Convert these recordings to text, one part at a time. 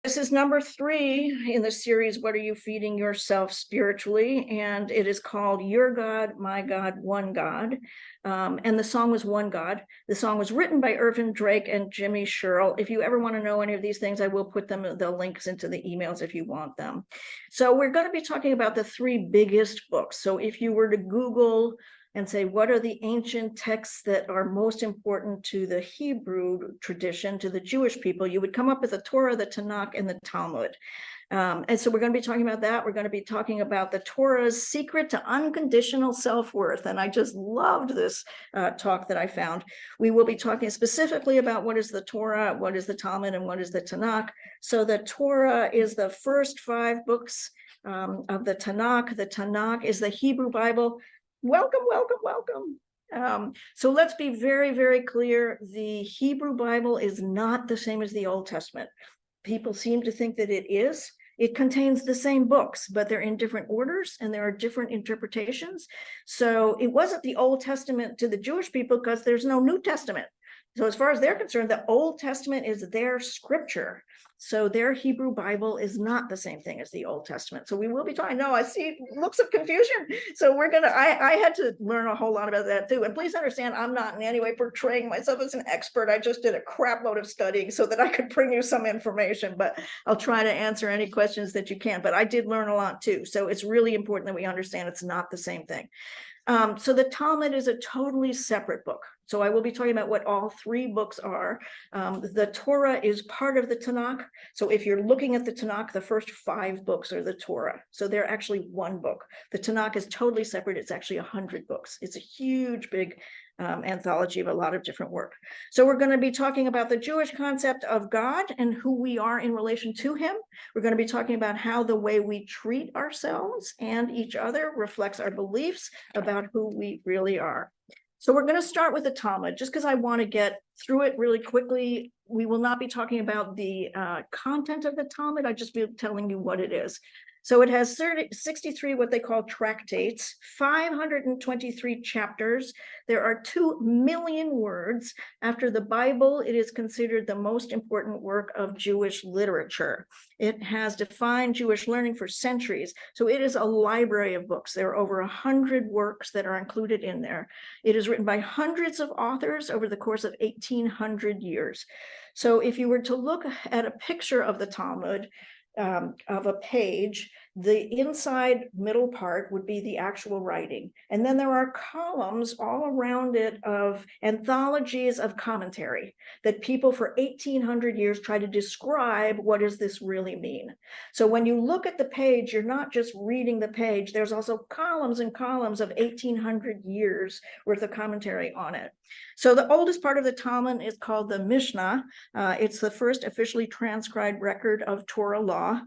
This is number 3 in the series, What Are You Feeding Yourself Spiritually? And it is called Your God, My God, One God. And the song was One God. The song was written by Irvin Drake and Jimmy Sherrill. If you ever want to know any of these things, I will put the links into the emails if you want them. So we're going to be talking about the 3 biggest books. So if you were to Google and say, what are the ancient texts that are most important to the Hebrew tradition, to the Jewish people, you would come up with the Torah, the Tanakh, and the Talmud. And so we're going to be talking about that. We're going to be talking about the Torah's secret to unconditional self-worth. And I just loved this talk that I found. We will be talking specifically about what is the Torah, what is the Talmud, and what is the Tanakh. So the Torah is the first 5 books of the Tanakh. The Tanakh is the Hebrew Bible. Welcome, welcome, welcome. So let's be very, very clear. The Hebrew Bible is not the same as the Old Testament. People seem to think that it is. It contains the same books, but they're in different orders and there are different interpretations. So it wasn't the Old Testament to the Jewish people because there's no New Testament. So as far as they're concerned, the Old Testament is their scripture. So their Hebrew Bible is not the same thing as the Old Testament. So we will be talking. No, I see looks of confusion. So I had to learn a whole lot about that too. And please understand, I'm not in any way portraying myself as an expert. I just did a crap load of studying so that I could bring you some information, but I'll try to answer any questions that you can. But I did learn a lot too. So it's really important that we understand it's not the same thing. So the Talmud is a totally separate book. So I will be talking about what all 3 books are. The Torah is part of the Tanakh. So if you're looking at the Tanakh, the first 5 books are the Torah. So they're actually one book. The Tanakh is totally separate. It's actually 100 books. It's a huge, big anthology of a lot of different work. So we're going to be talking about the Jewish concept of God and who we are in relation to him. We're going to be talking about how the way we treat ourselves and each other reflects our beliefs about who we really are. So we're going to start with the Talmud, just because I want to get through it really quickly. We will not be talking about the content of the Talmud. I'll just be telling you what it is. So it has 63 what they call tractates, 523 chapters. There are 2 million words. After the Bible, it is considered the most important work of Jewish literature. It has defined Jewish learning for centuries. So it is a library of books. There are over 100 works that are included in there. It is written by hundreds of authors over the course of 1,800 years. So if you were to look at a picture of the Talmud, of a page, the inside middle part would be the actual writing. And then there are columns all around it of anthologies of commentary that people for 1,800 years try to describe what does this really mean. So when you look at the page, you're not just reading the page, there's also columns and columns of 1,800 years worth of commentary on it. So the oldest part of the Talmud is called the Mishnah. It's the first officially transcribed record of Torah law.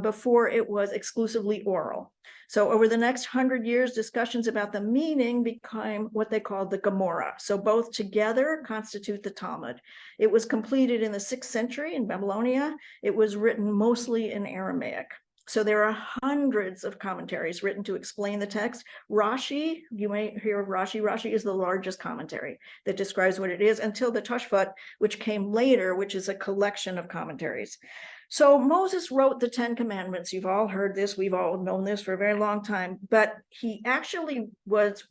Before it was exclusively oral. So over the next 100 years, discussions about the meaning became what they called the Gemara. So both together constitute the Talmud. It was completed in the 6th century in Babylonia. It was written mostly in Aramaic. So there are hundreds of commentaries written to explain the text. Rashi, you may hear of Rashi. Rashi is the largest commentary that describes what it is, until the Tashvat, which came later, which is a collection of commentaries. So Moses wrote the 10 Commandments. You've all heard this. We've all known this for a very long time. But he actually was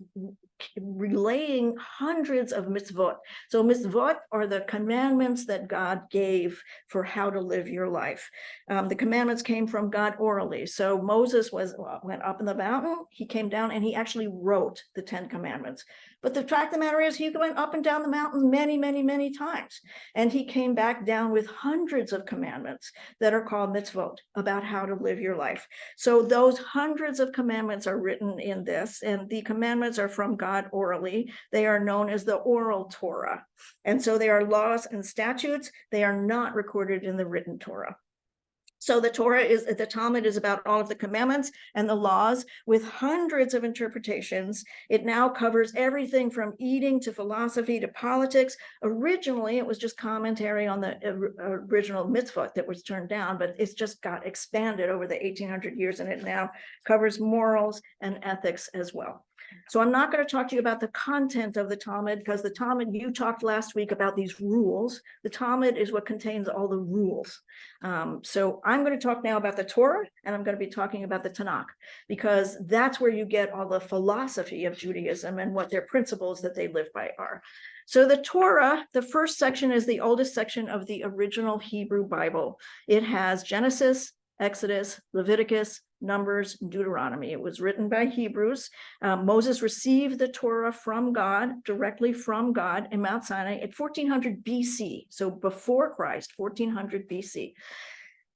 relaying hundreds of mitzvot. So mitzvot are the commandments that God gave for how to live your life. The commandments came from God orally. So Moses went up in the mountain. He came down and he actually wrote the 10 Commandments. But the fact of the matter is, he went up and down the mountain many, many, many times. And he came back down with hundreds of commandments that are called mitzvot, about how to live your life. So those hundreds of commandments are written in this, and the commandments are from God orally. They are known as the oral Torah. And so they are laws and statutes. They are not recorded in the written Torah. So the Talmud is about all of the commandments and the laws with hundreds of interpretations. It now covers everything from eating to philosophy to politics. Originally, it was just commentary on the original mitzvot that was turned down, but it's just got expanded over the 1,800 years, and it now covers morals and ethics as well. So I'm not going to talk to you about the content of the Talmud, because the Talmud, you talked last week about these rules. The Talmud is what contains all the rules. So I'm going to talk now about the Torah, and I'm going to be talking about the Tanakh, because that's where you get all the philosophy of Judaism and what their principles that they live by are. So the Torah, the first section, is the oldest section of the original Hebrew Bible. It has Genesis, Exodus, Leviticus, Numbers, Deuteronomy. It was written by Hebrews. Moses received the Torah from God, directly from God in Mount Sinai at 1400 BC. So before Christ, 1400 BC.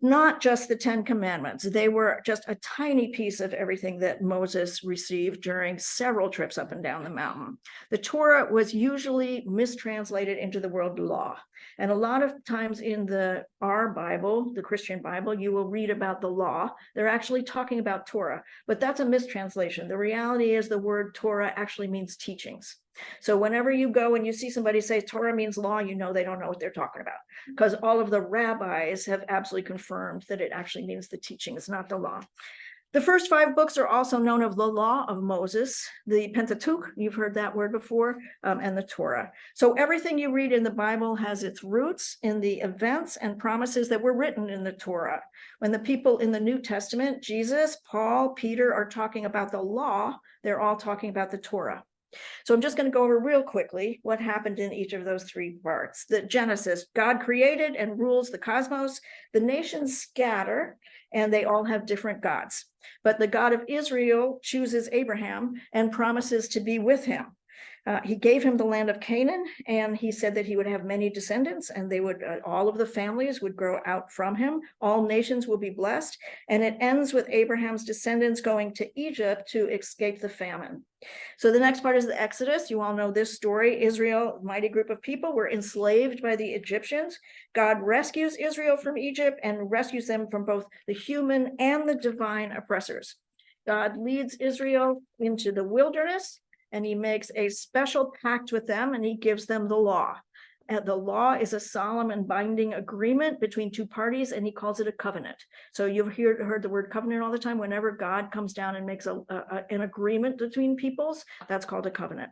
Not just the 10 Commandments. They were just a tiny piece of everything that Moses received during several trips up and down the mountain. The Torah was usually mistranslated into the word law. And a lot of times in our Bible, the Christian Bible, you will read about the law. They're actually talking about Torah, but that's a mistranslation. The reality is the word Torah actually means teachings. So whenever you go and you see somebody say Torah means law, you know they don't know what they're talking about, because all of the rabbis have absolutely confirmed that it actually means the teachings, not the law. The first 5 books are also known as the Law of Moses, the Pentateuch, you've heard that word before, and the Torah. So everything you read in the Bible has its roots in the events and promises that were written in the Torah. When the people in the New Testament, Jesus, Paul, Peter, are talking about the law, they're all talking about the Torah. So I'm just going to go over real quickly what happened in each of those 3 parts. The Genesis, God created and rules the cosmos. The nations scatter, and they all have different gods. But the God of Israel chooses Abraham and promises to be with him. He gave him the land of Canaan, and he said that he would have many descendants, and they would, all of the families would grow out from him. All nations will be blessed. And it ends with Abraham's descendants going to Egypt to escape the famine. So the next part is the Exodus. You all know this story. Israel, a mighty group of people, were enslaved by the Egyptians. God rescues Israel from Egypt and rescues them from both the human and the divine oppressors. God leads Israel into the wilderness, and he makes a special pact with them, and he gives them the law. And the law is a solemn and binding agreement between 2 parties, and he calls it a covenant. So you've heard the word covenant all the time. Whenever God comes down and makes an agreement between peoples, that's called a covenant.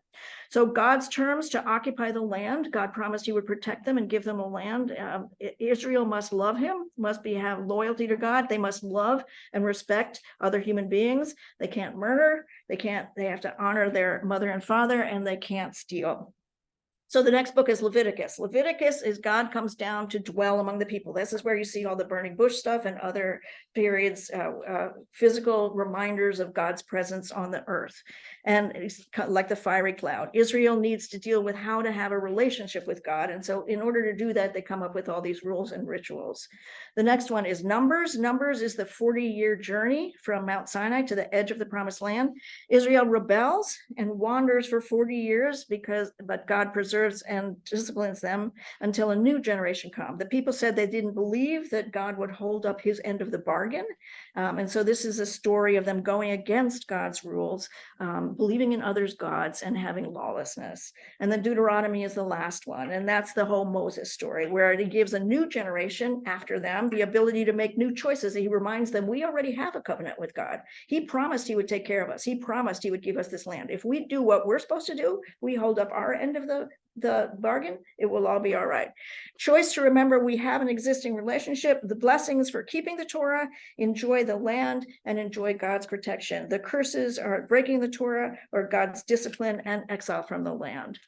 So God's terms to occupy the land, God promised he would protect them and give them a land. Israel must love him, must have loyalty to God. They must love and respect other human beings. They can't murder. They have to honor their mother and father, and they can't steal. So the next book is Leviticus. Leviticus is God comes down to dwell among the people. This is where you see all the burning bush stuff and other periods, physical reminders of God's presence on the earth. And it's like the fiery cloud. Israel needs to deal with how to have a relationship with God. And so in order to do that, they come up with all these rules and rituals. The next one is Numbers. Numbers is the 40-year journey from Mount Sinai to the edge of the promised land. Israel rebels and wanders for 40 years, but God preserves and disciplines them until a new generation comes. The people said they didn't believe that God would hold up his end of the bargain. And so this is a story of them going against God's rules, believing in others' gods, and having lawlessness. And then Deuteronomy is the last one. And that's the whole Moses story, where he gives a new generation after them the ability to make new choices. He reminds them, we already have a covenant with God. He promised he would take care of us. He promised he would give us this land. If we do what we're supposed to do, we hold up our end of the bargain, it will all be all right. Choice to remember we have an existing relationship, the blessings for keeping the Torah, enjoy the land, and enjoy God's protection. The curses are breaking the Torah or God's discipline and exile from the land.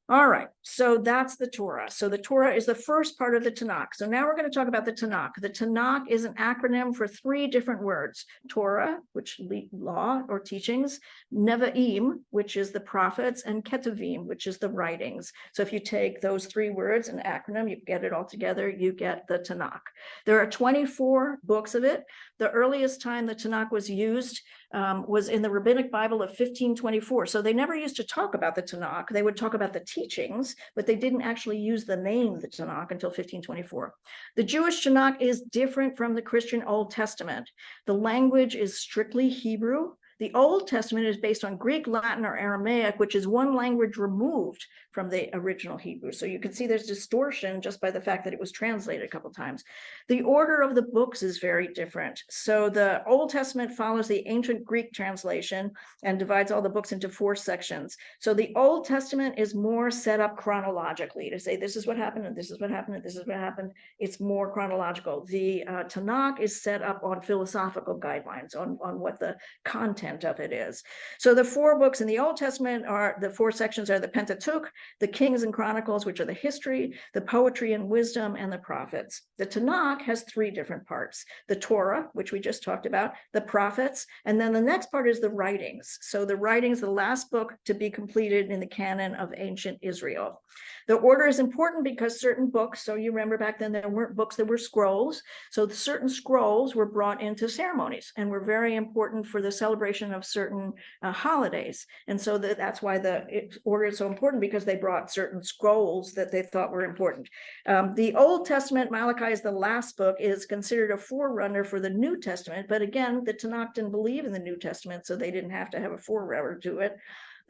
All right, so that's the Torah. So the Torah is the first part of the Tanakh. So now we're going to talk about the Tanakh. The Tanakh is an acronym for 3 different words: Torah, which law or teachings, Nevi'im, which is the prophets, and Ketuvim, which is the writings. So if you take those 3 words, an acronym, you get it all together, you get the Tanakh. There are 24 books of it. The earliest time the Tanakh was used was in the Rabbinic Bible of 1524. So they never used to talk about the Tanakh. They would talk about the teachings, but they didn't actually use the name the Tanakh until 1524. The Jewish Tanakh is different from the Christian Old Testament. The language is strictly Hebrew. The Old Testament is based on Greek, Latin, or Aramaic, which is one language removed from the original Hebrew. So you can see there's distortion just by the fact that it was translated a couple times. The order of the books is very different. So the Old Testament follows the ancient Greek translation and divides all the books into 4 sections. So the Old Testament is more set up chronologically to say this is what happened and this is what happened and this is what happened. It's more chronological. The Tanakh is set up on philosophical guidelines on what the content of it is. So the 4 books in the Old Testament are, the 4 sections are the Pentateuch, the Kings and Chronicles, which are the history, the poetry and wisdom, and the prophets. The Tanakh has 3 different parts: the Torah, which we just talked about, the prophets, and then the next part is the writings. So the writings, the last book to be completed in the canon of ancient Israel. The order is important because certain books, so you remember back then there weren't books, there were scrolls. So certain scrolls were brought into ceremonies and were very important for the celebration of certain holidays. And so that's why the order is so important, because they brought certain scrolls that they thought were important. The Old Testament, Malachi is the last book, is considered a forerunner for the New Testament. But again, the Tanakh didn't believe in the New Testament, so they didn't have to have a forerunner to it.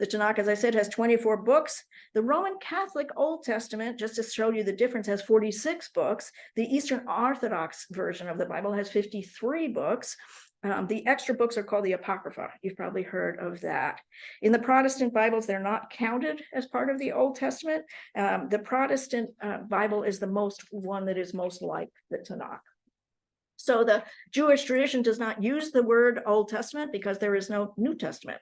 The Tanakh, as I said, has 24 books. The Roman Catholic Old Testament, just to show you the difference, has 46 books. The Eastern Orthodox version of the Bible has 53 books. The extra books are called the Apocrypha. You've probably heard of that. In the Protestant Bibles, they're not counted as part of the Old Testament. The Protestant Bible is the one that is most like the Tanakh. So the Jewish tradition does not use the word Old Testament because there is no New Testament.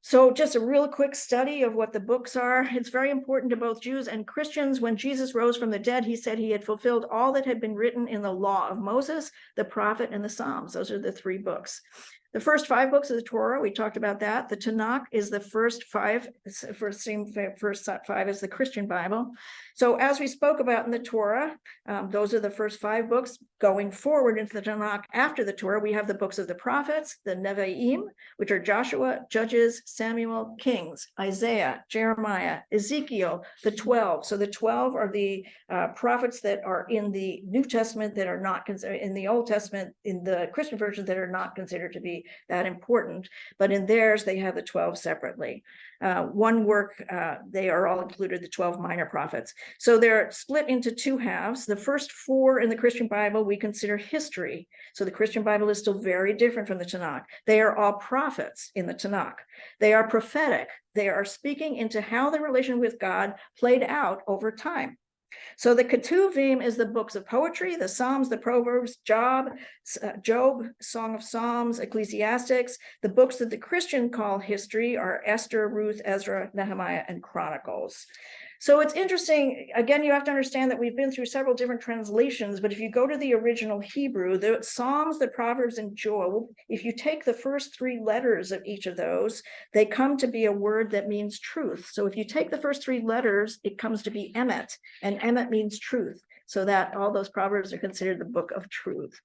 So just a real quick study of what the books are. It's very important to both Jews and Christians. When Jesus rose from the dead, he said he had fulfilled all that had been written in the law of Moses, the prophet, and the Psalms. Those are the 3 books. The first 5 books of the Torah, we talked about that. The Tanakh is the first 5. First 5 is the Christian Bible. So as we spoke about in the Torah, those are the first 5 books. Going forward into the Tanakh after the Torah, we have the books of the prophets, the Nevi'im, which are Joshua, Judges, Samuel, Kings, Isaiah, Jeremiah, Ezekiel, the 12. So the 12 are the prophets that are in the New Testament that are not considered in the Old Testament, in the Christian version, that are not considered to be that important. But in theirs, they have the 12 separately. One work, they are all included, the 12 minor prophets. So they're split into 2 halves. The first 4 in the Christian Bible we consider history. So the Christian Bible is still very different from the Tanakh. They are all prophets in the Tanakh. They are prophetic. They are speaking into how the relation with God played out over time. So the Ketuvim is the books of poetry, the Psalms, the Proverbs, Job, Song of Psalms, Ecclesiastics. The books that the Christian call history are Esther, Ruth, Ezra, Nehemiah, and Chronicles. So it's interesting. Again, you have to understand that we've been through several different translations, but if you go to the original Hebrew, the Psalms, the Proverbs, and Job, if you take the first 3 letters of each of those, they come to be a word that means truth. So if you take the first 3 letters, it comes to be Emet, and Emet means truth. So that all those Proverbs are considered the book of truth.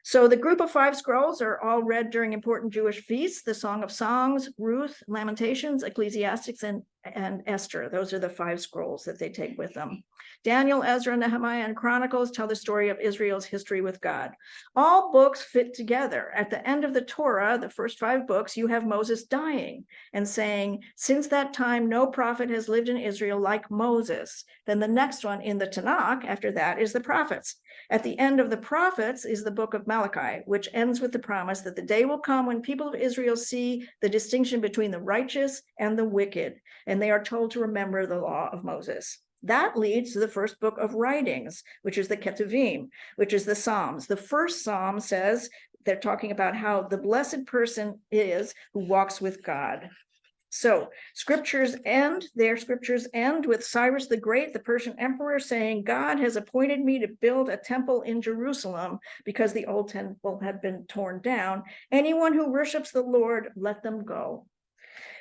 So the group of 5 scrolls are all read during important Jewish feasts: the Song of Songs, Ruth, Lamentations, Ecclesiastics, and Esther. Those are the 5 scrolls that they take with them. Daniel, Ezra, Nehemiah, and Chronicles tell the story of Israel's history with God. All books fit together. At the end of the Torah, the first 5 books, you have Moses dying and saying, since that time, no prophet has lived in Israel like Moses. Then the next one in the Tanakh after that is the prophets. At the end of the prophets is the book of Malachi, which ends with the promise that the day will come when people of Israel see the distinction between the righteous and the wicked, and they are told to remember the law of Moses. That leads to the first book of writings, which is the Ketuvim, which is the Psalms. The first Psalm says, they're talking about how the blessed person is who walks with God. So scriptures end with Cyrus the Great, the Persian emperor, saying, God has appointed me to build a temple in Jerusalem because the old temple had been torn down. Anyone who worships the Lord, let them go.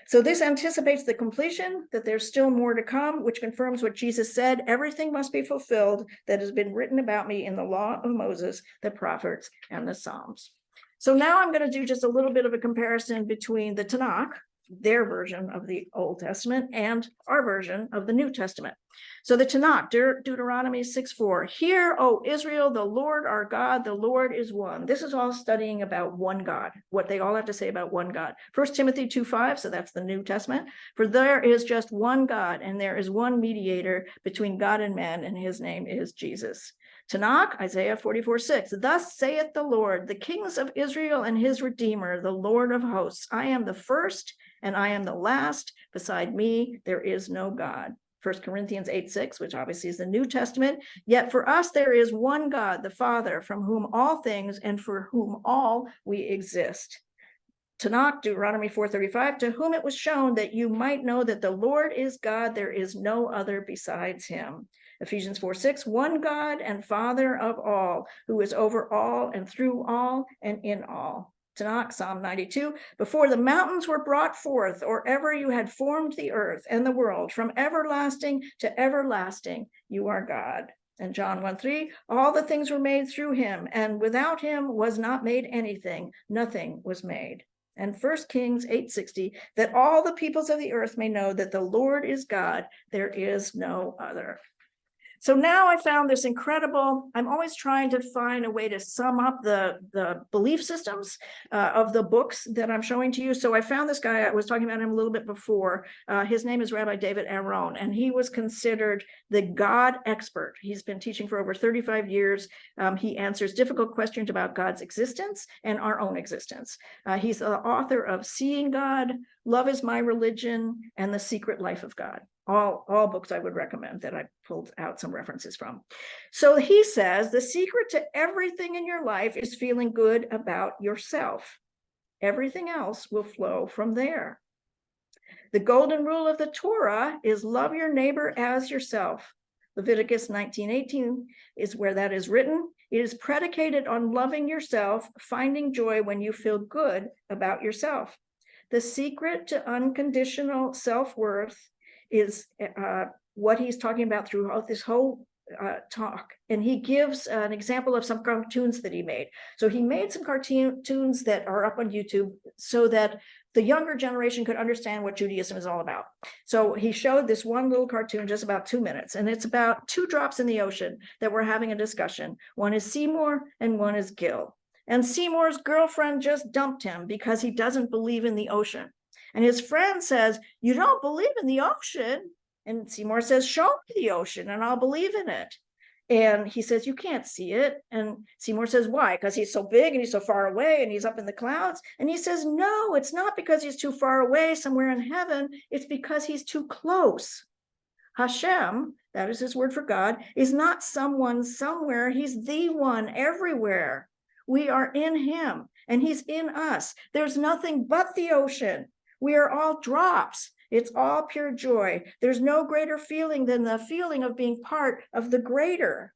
So this anticipates the completion, that there's still more to come, which confirms what Jesus said: everything must be fulfilled that has been written about me in the law of Moses, the prophets, and the Psalms. So now I'm going to do just a little bit of a comparison between the Tanakh, their version of the Old Testament and our version of the New Testament. So the Tanakh, Deuteronomy 6:4, hear, O Israel, the Lord our God, the Lord is one. This is all studying about one God, what they all have to say about one God. 1 Timothy 2:5, so that's the New Testament. For there is just one God, and there is one mediator between God and man, and his name is Jesus. Tanakh, Isaiah 44:6, thus saith the Lord, the kings of Israel and his Redeemer, the Lord of hosts, I am the first and I am the last. Beside me, there is no God. 1 Corinthians 8:6, which obviously is the New Testament. Yet for us, there is one God, the Father, from whom all things and for whom all we exist. Tanakh, Deuteronomy 4:35, to whom it was shown that you might know that the Lord is God, there is no other besides him. Ephesians 4:6, one God and Father of all, who is over all and through all and in all. Tanakh, Psalm 92, before the mountains were brought forth, or ever you had formed the earth and the world, from everlasting to everlasting, you are God. And John 1:3, all the things were made through him, and without him was not made anything, nothing was made. And 1 Kings 8:60, that all the peoples of the earth may know that the Lord is God, there is no other. So now I found this incredible, I'm always trying to find a way to sum up the belief systems of the books that I'm showing to you. So I found this guy, I was talking about him a little bit before. His name is Rabbi David Aaron, and he was considered the God expert. He's been teaching for over 35 years. He answers difficult questions about God's existence and our own existence. He's the author of Seeing God, Love is My Religion, and The Secret Life of God. All books I would recommend that I pulled out some references from. So he says, the secret to everything in your life is feeling good about yourself. Everything else will flow from there. The golden rule of the Torah is love your neighbor as yourself. Leviticus 19:18 is where that is written. It is predicated on loving yourself, finding joy when you feel good about yourself. The secret to unconditional self-worth is what he's talking about throughout this whole talk. And he gives an example of some cartoons that he made. So he made some cartoons that are up on YouTube so that the younger generation could understand what Judaism is all about. So he showed this one little cartoon, just about 2 minutes, and it's about two drops in the ocean that we're having a discussion. One is Seymour and one is Gil. And Seymour's girlfriend just dumped him because he doesn't believe in the ocean. And his friend says, you don't believe in the ocean? And Seymour says, show me the ocean and I'll believe in it. And he says, you can't see it. And Seymour says, why? Because he's so big and he's so far away and he's up in the clouds. And he says, no, it's not because he's too far away somewhere in heaven. It's because he's too close. Hashem, that is his word for God, is not someone somewhere. He's the one everywhere. We are in him and he's in us. There's nothing but the ocean. We are all drops. It's all pure joy. There's no greater feeling than the feeling of being part of the greater.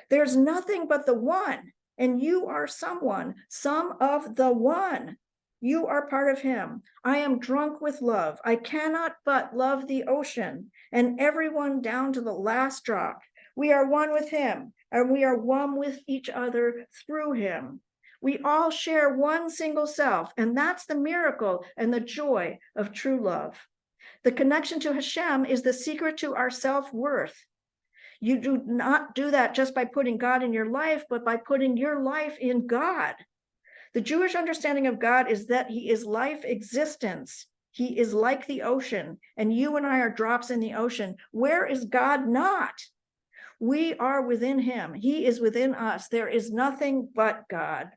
There's nothing but the one, and you are someone, some of the one. You are part of him. I am drunk with love. I cannot but love the ocean and everyone down to the last drop. We are one with him, and we are one with each other through him. We all share one single self, and that's the miracle and the joy of true love. The connection to Hashem is the secret to our self-worth. You do not do that just by putting God in your life, but by putting your life in God. The Jewish understanding of God is that he is life existence. He is like the ocean, and you and I are drops in the ocean. Where is God not? We are within him. He is within us. There is nothing but God.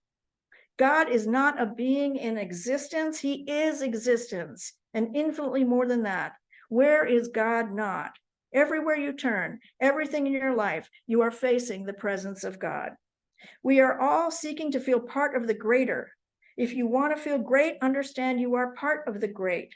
God is not a being in existence. He is existence, and infinitely more than that. Where is God not? Everywhere you turn, everything in your life, you are facing the presence of God. We are all seeking to feel part of the greater. If you want to feel great, understand you are part of the great.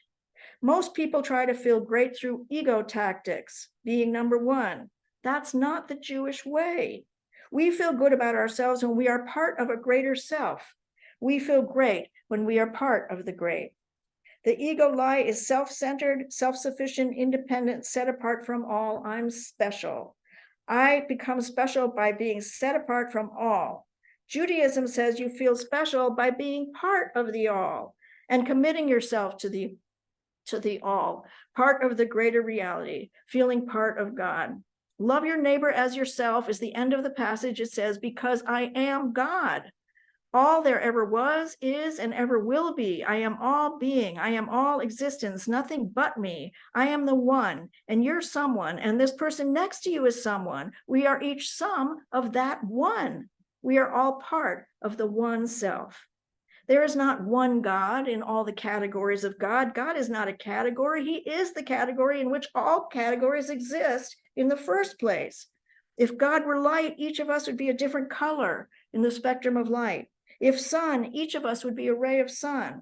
Most people try to feel great through ego tactics, being number one. That's not the Jewish way. We feel good about ourselves when we are part of a greater self. We feel great when we are part of the great. The ego lie is self-centered, self-sufficient, independent, set apart from all. I'm special. I become special by being set apart from all. Judaism says you feel special by being part of the all and committing yourself to the to the all, part of the greater reality, feeling part of God. Love your neighbor as yourself is the end of the passage. It says, because I am God. All there ever was, is, and ever will be. I am all being. I am all existence, nothing but me. I am the one, and you're someone, and this person next to you is someone. We are each some of that one. We are all part of the one self. There is not one God in all the categories of God. God is not a category. He is the category in which all categories exist in the first place. If God were light, each of us would be a different color in the spectrum of light. If sun, each of us would be a ray of sun.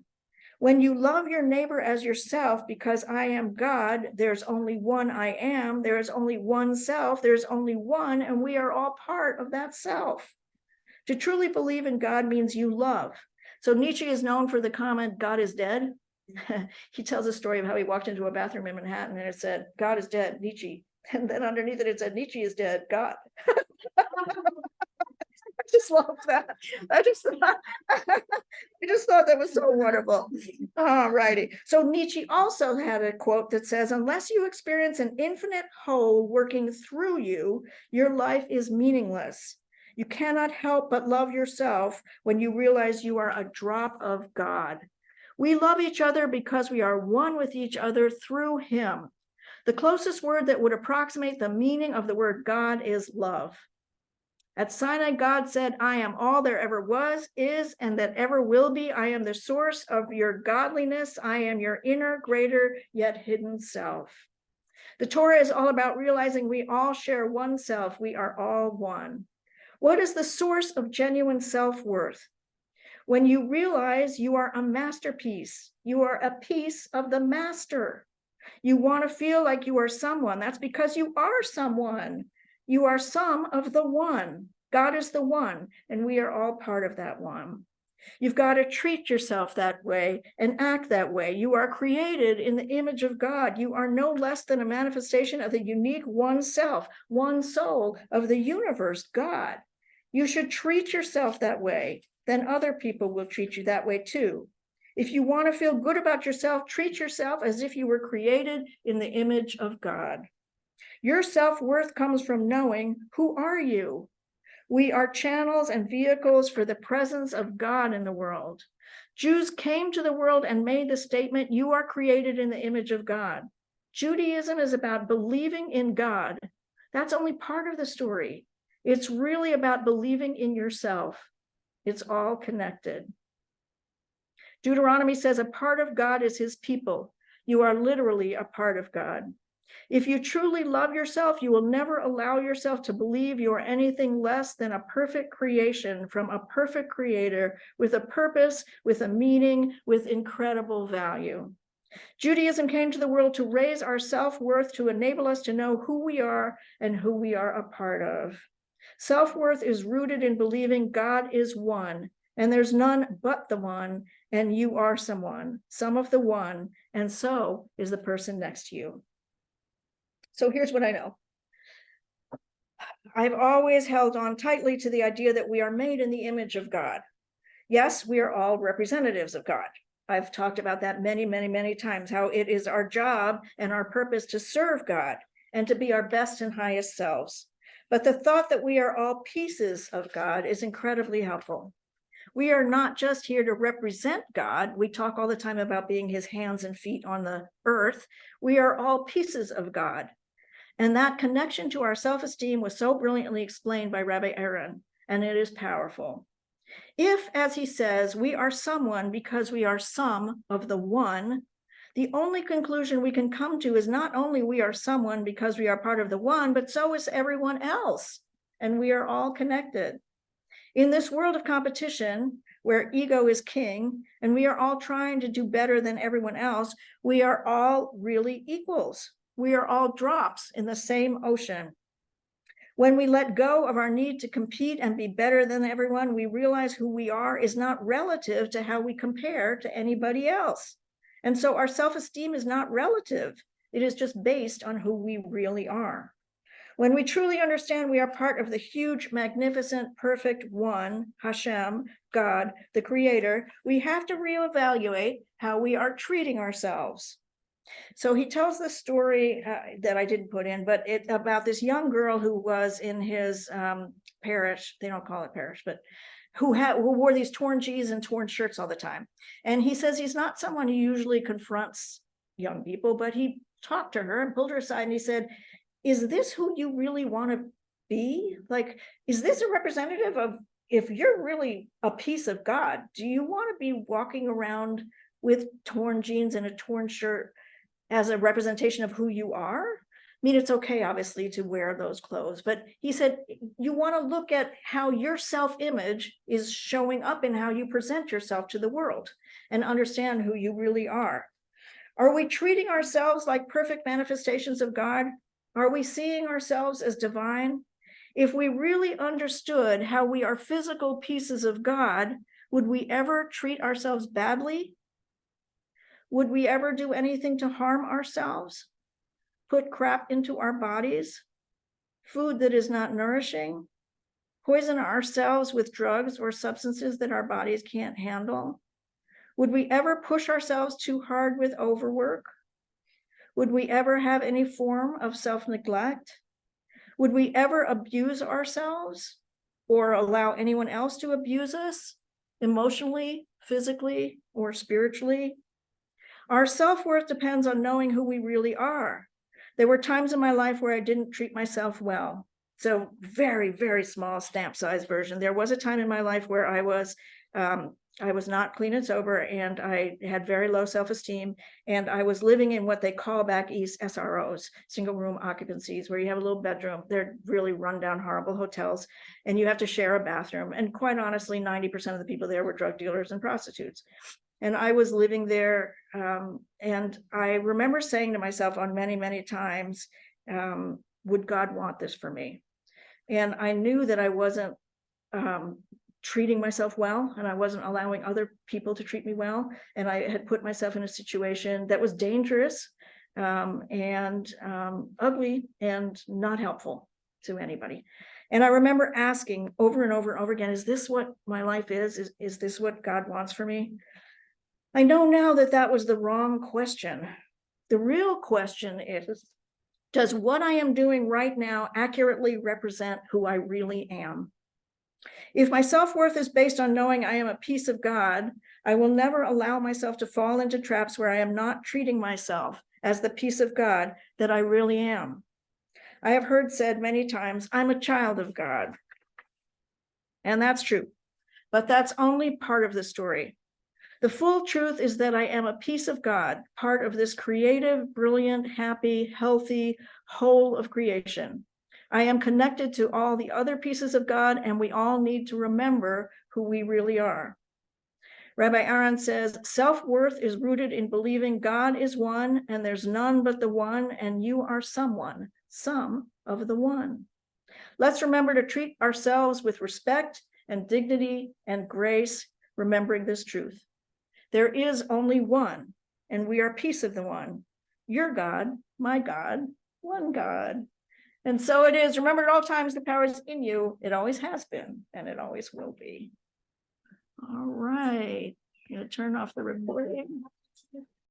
When you love your neighbor as yourself, because I am God, there's only one I am, there is only one self, there's only one, and we are all part of that self. To truly believe in God means you love. So Nietzsche is known for the comment, God is dead. He tells a story of how he walked into a bathroom in Manhattan and it said, God is dead, Nietzsche. And then underneath it said, Nietzsche is dead, God. I just love that. I just thought that was so wonderful. All righty. So Nietzsche also had a quote that says, unless you experience an infinite whole working through you, your life is meaningless. You cannot help but love yourself when you realize you are a drop of God. We love each other because we are one with each other through him. The closest word that would approximate the meaning of the word God is love. At Sinai, God said, I am all there ever was, is, and that ever will be. I am the source of your godliness. I am your inner, greater, yet hidden self. The Torah is all about realizing we all share one self. We are all one. What is the source of genuine self-worth? When you realize you are a masterpiece, you are a piece of the master. You want to feel like you are someone. That's because you are someone. You are some of the one. God is the one, and we are all part of that one. You've got to treat yourself that way and act that way. You are created in the image of God. You are no less than a manifestation of the unique one self, one soul of the universe, God. You should treat yourself that way. Then other people will treat you that way too. If you want to feel good about yourself, treat yourself as if you were created in the image of God. Your self-worth comes from knowing, who are you? We are channels and vehicles for the presence of God in the world. Jews came to the world and made the statement, you are created in the image of God. Judaism is about believing in God. That's only part of the story. It's really about believing in yourself. It's all connected. Deuteronomy says a part of God is his people. You are literally a part of God. If you truly love yourself, you will never allow yourself to believe you are anything less than a perfect creation from a perfect creator with a purpose, with a meaning, with incredible value. Judaism came to the world to raise our self-worth, to enable us to know who we are and who we are a part of. Self-worth is rooted in believing God is one, and there's none but the one, and you are someone, some of the one, and so is the person next to you. So here's what I know. I've always held on tightly to the idea that we are made in the image of God. Yes, we are all representatives of God. I've talked about that many, many, many times, how it is our job and our purpose to serve God and to be our best and highest selves. But the thought that we are all pieces of God is incredibly helpful. We are not just here to represent God. We talk all the time about being his hands and feet on the earth. We are all pieces of God. And that connection to our self-esteem was so brilliantly explained by Rabbi Aaron, and it is powerful. If, as he says, we are someone because we are some of the one, the only conclusion we can come to is not only we are someone because we are part of the one, but so is everyone else, and we are all connected. In this world of competition, where ego is king, and we are all trying to do better than everyone else, we are all really equals. We are all drops in the same ocean. When we let go of our need to compete and be better than everyone, we realize who we are is not relative to how we compare to anybody else. And so our self-esteem is not relative. It is just based on who we really are. When we truly understand we are part of the huge, magnificent, perfect one, Hashem, God, the creator, we have to reevaluate how we are treating ourselves. So he tells this story that I didn't put in, but about this young girl who was in his parish. They don't call it parish, but who wore these torn jeans and torn shirts all the time. And he says he's not someone who usually confronts young people, but he talked to her and pulled her aside and he said, is this who you really want to be? Like, is this a representative of, if you're really a piece of God, do you want to be walking around with torn jeans and a torn shirt as a representation of who you are? I mean, it's okay, obviously, to wear those clothes, but he said, you want to look at how your self-image is showing up in how you present yourself to the world and understand who you really are. Are we treating ourselves like perfect manifestations of God? Are we seeing ourselves as divine? If we really understood how we are physical pieces of God, would we ever treat ourselves badly? Would we ever do anything to harm ourselves? Put crap into our bodies? Food that is not nourishing? Poison ourselves with drugs or substances that our bodies can't handle? Would we ever push ourselves too hard with overwork? Would we ever have any form of self-neglect? Would we ever abuse ourselves or allow anyone else to abuse us emotionally, physically, or spiritually? Our self-worth depends on knowing who we really are. There were times in my life where I didn't treat myself well. So very, very small stamp size version. There was a time in my life where I was not clean and sober, and I had very low self-esteem, and I was living in what they call back east SROs, single room occupancies, where you have a little bedroom. They're really rundown, horrible hotels, and you have to share a bathroom. And quite honestly, 90% of the people there were drug dealers and prostitutes. And I was living there, and I remember saying to myself on many, many times, would God want this for me? And I knew that I wasn't treating myself well, and I wasn't allowing other people to treat me well. And I had put myself in a situation that was dangerous and ugly and not helpful to anybody. And I remember asking over and over and over again, is this what my life is? Is this what God wants for me? I know now that that was the wrong question. The real question is, does what I am doing right now accurately represent who I really am? If my self-worth is based on knowing I am a piece of God, I will never allow myself to fall into traps where I am not treating myself as the piece of God that I really am. I have heard said many times, I'm a child of God. And that's true, but that's only part of the story. The full truth is that I am a piece of God, part of this creative, brilliant, happy, healthy whole of creation. I am connected to all the other pieces of God, and we all need to remember who we really are. Rabbi Aaron says, self-worth is rooted in believing God is one, and there's none but the one, and you are someone, some of the one. Let's remember to treat ourselves with respect and dignity and grace, remembering this truth. There is only one, and we are a piece of the one. Your God, my God, one God. And so it is. Remember at all times the power is in you. It always has been, and it always will be. All right. I'm going to turn off the recording.